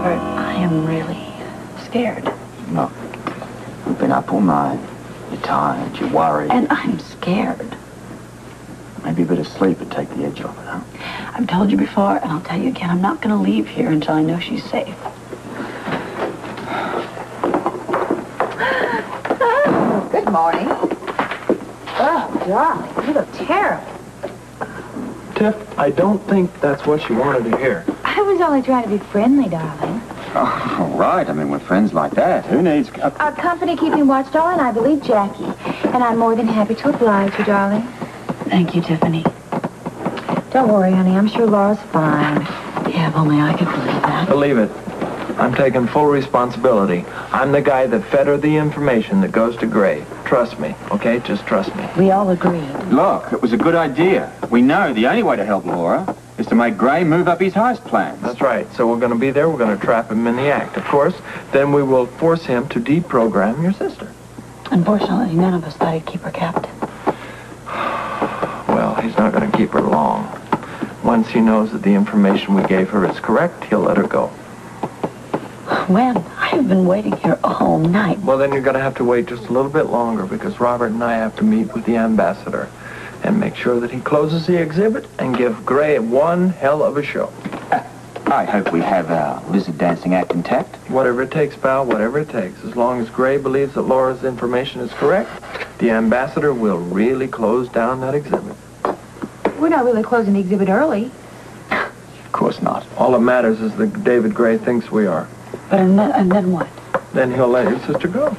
Robert, I am really scared. Look, you've been up all night. You're tired, you're worried. And I'm scared. Maybe a bit of sleep would take the edge off it, huh? I've told you before, and I'll tell you again, I'm not going to leave here until I know she's safe. Good morning. Oh, darling, you look terrible. Tiff, I don't think that's what she wanted to hear. I was only trying to be friendly, darling. Oh, all right. I mean, with friends like that, who needs... Our company keeping watch, darling, I believe Jackie. And I'm more than happy to oblige you, darling. Thank you, Tiffany. Don't worry, honey. I'm sure Laura's fine. Yeah, if only I could believe that. Believe it. I'm taking full responsibility. I'm the guy that fed her the information that goes to Gray. Trust me, okay? Just trust me. We all agreed. Look, it was a good idea. We know the only way to help Laura is to make Gray move up his heist plans. That's right. So we're going to be there. We're going to trap him in the act. Of course, then we will force him to deprogram your sister. Unfortunately, none of us thought he'd keep her captive. Well, he's not going to keep her long. Once he knows that the information we gave her is correct, he'll let her go. When? I've been waiting here all night. Well, then you're going to have to wait just a little bit longer because Robert and I have to meet with the ambassador and make sure that he closes the exhibit and give Gray one hell of a show. I hope we have our lizard dancing act intact. Whatever it takes, pal, whatever it takes. As long as Gray believes that Laura's information is correct, the ambassador will really close down that exhibit. We're not really closing the exhibit early. Of course not. All that matters is that David Gray thinks we are. But and then what? Then he'll let your sister go.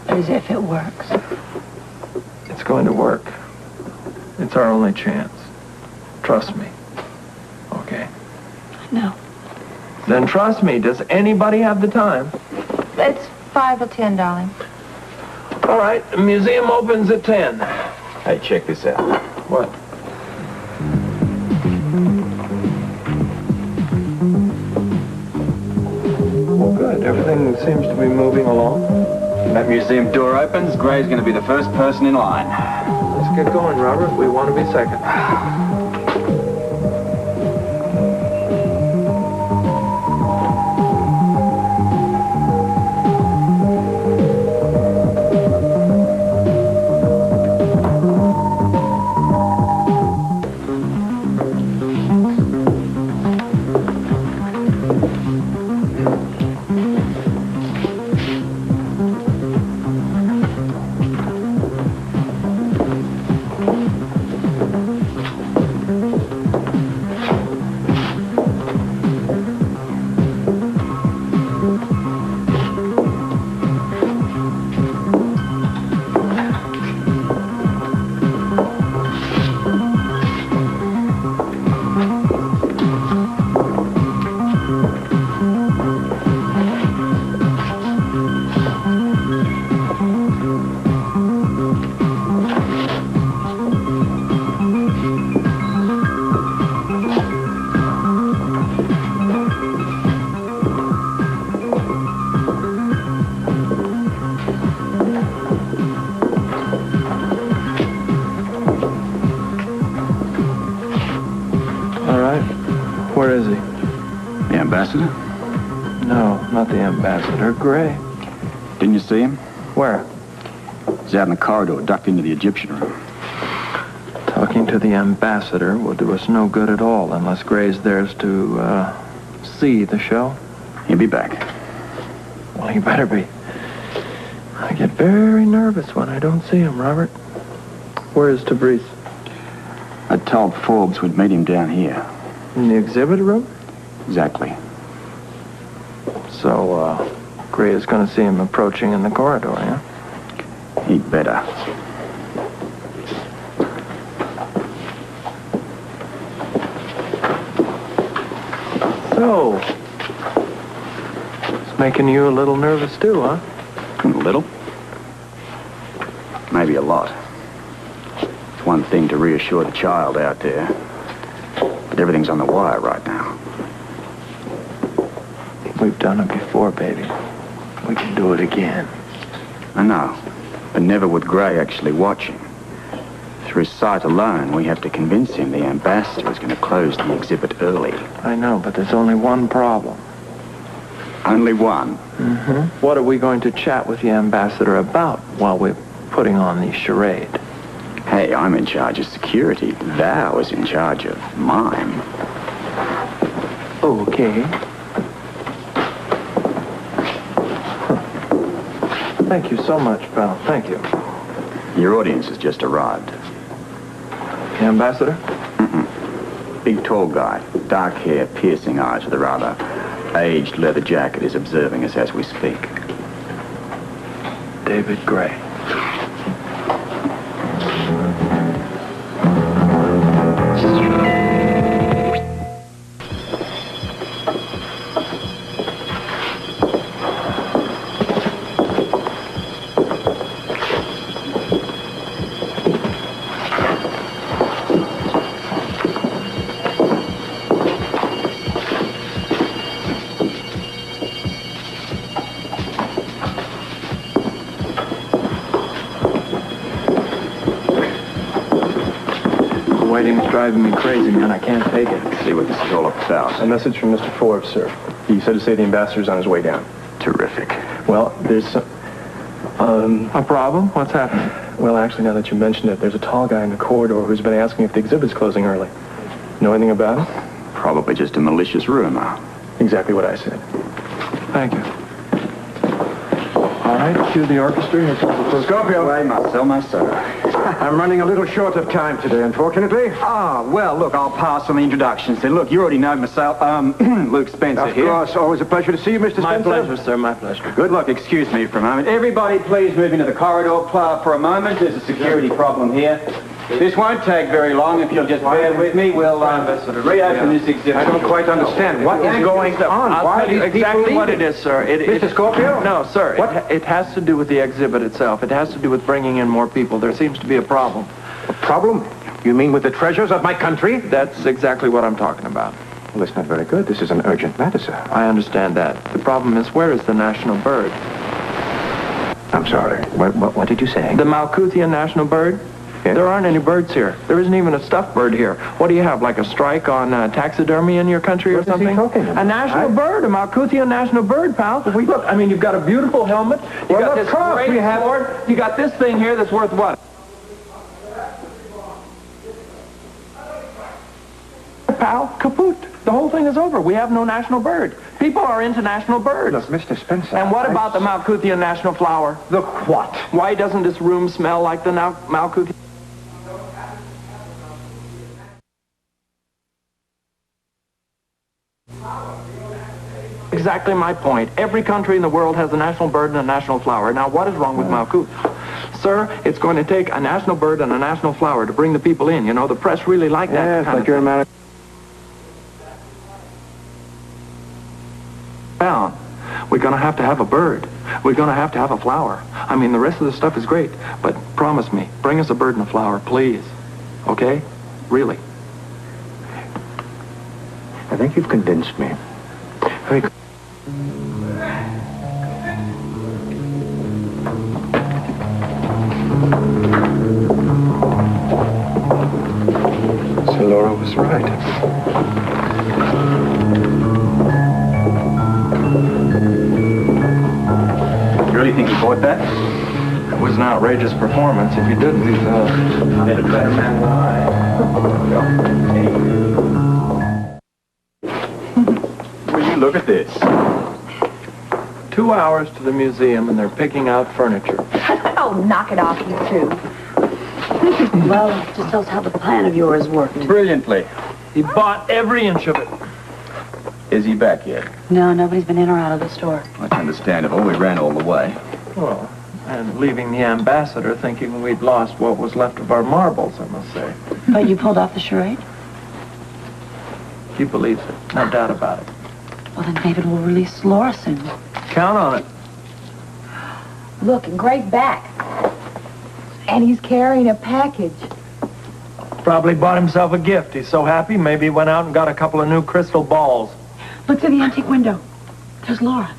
As if it works. It's going to work. It's our only chance. Trust me. Okay? No. Then trust me. Does anybody have the time? It's 5 or 10, darling. All right. The museum opens at 10. Hey, check this out. What? Well, good. Everything seems to be moving along. When that museum door opens, Gray's going to be the first person in line. Let's get going, Robert. We want to be second. Where is he? The ambassador? No, not the ambassador. Gray. Didn't you see him? Where? He's out in the corridor, ducked into the Egyptian room. Talking to the ambassador will do us no good at all unless Gray's there to, see the show. He'll be back. Well, he better be. I get very nervous when I don't see him, Robert. Where's Tabriz? I told Forbes we'd meet him down here. In the exhibit room? Exactly. So, Gray is going to see him approaching in the corridor, yeah? He'd better. So, it's making you a little nervous too, huh? A little. Maybe a lot. It's one thing to reassure the child out there, but everything's on the wire right now. We've done it before, baby. We can do it again. I know, but never with Gray actually watching. Through sight alone, we have to convince him the ambassador is going to close the exhibit early. I know, but there's only one problem. Only one. What are we going to chat with the ambassador about while we're putting on the charade? Hey, I'm in charge of security. Thou is in charge of mime. Okay. Thank you so much, pal. Thank you. Your audience has just arrived. The ambassador? Big, tall guy. Dark hair, piercing eyes with a rather aged leather jacket is observing us as we speak. David Gray. Waiting's driving me crazy, man. I can't take it. See what this is all about. A message from Mr. Forbes, sir. He said to say the ambassador's on his way down. Terrific. Well, there's some... A problem? What's happening? Well, actually, now that you mention it, there's a tall guy in the corridor who's been asking if the exhibit's closing early. Know anything about it? Probably just a malicious rumor. Exactly what I said. Thank you. All right, cue the orchestra. Here comes the first... Scorpio. Way, Marcel, my sir. I'm running a little short of time today, unfortunately. Well, look, I'll pass on the introductions. Then, look, you already know myself. Luke Spencer Of here. course, always a pleasure to see you, Mr. My Spencer. pleasure, sir. My pleasure. Good luck. Excuse me for a moment. Everybody, please move into the corridor for a moment. There's a security problem here. This won't take very long. If you'll just bear with me, we'll reopen this exhibit. I don't quite understand. What is going on? I'll Why tell you do these exactly people what leave it is, sir. Mr. Scorpio? No, sir. What? It has to do with the exhibit itself. It has to do with bringing in more people. There seems to be a problem. A problem? You mean with the treasures of my country? That's exactly what I'm talking about. Well, that's not very good. This is an urgent matter, sir. I understand that. The problem is, where is the national bird? I'm sorry. What did you say? The Malkuthian national bird? Yes? There aren't any birds here. There isn't even a stuffed bird here. What do you have, like a strike on taxidermy in your country or What is he something? talking about? A national bird, a Malkuthian national bird, pal. Look, I mean, you've got a beautiful helmet. You got of this course great we have- sword. You got this thing here that's worth what? Pal, kaput. The whole thing is over. We have no national bird. People are into national birds. Look, Mr. Spencer. And what about the Malkuthian national flower? The what? Why doesn't this room smell like the Malkuthian? Exactly my point. Every country in the world has a national bird and a national flower. Now, what is wrong with Malkut? Sir, it's going to take a national bird and a national flower to bring the people in. You know, the press really like that Yes, kind like of you're a thing. man of... Down. We're going to have a bird. We're going to have a flower. I mean, the rest of the stuff is great, but promise me, bring us a bird and a flower, please. Okay? Really. I think you've convinced me. Very good. So Laura was right. You really think he bought that? It was an outrageous performance. If you didn't, He's a better man than I. Will you look at this? 2 hours to the museum and they're picking out furniture. Oh, knock it off, you two. Well, just tell us how the plan of yours worked. Brilliantly. He bought every inch of it. Is he back yet? No, nobody's been in or out of the store. That's understandable. We ran all the way. Well, and leaving the ambassador thinking we'd lost what was left of our marbles, I must say. But you pulled off the charade? He believes it. No doubt about it. Well, then David will release Laura soon. Count on it. Look, Gray's back. And he's carrying a package. Probably bought himself a gift. He's so happy, maybe he went out and got a couple of new crystal balls. Look through the antique window. There's Laura.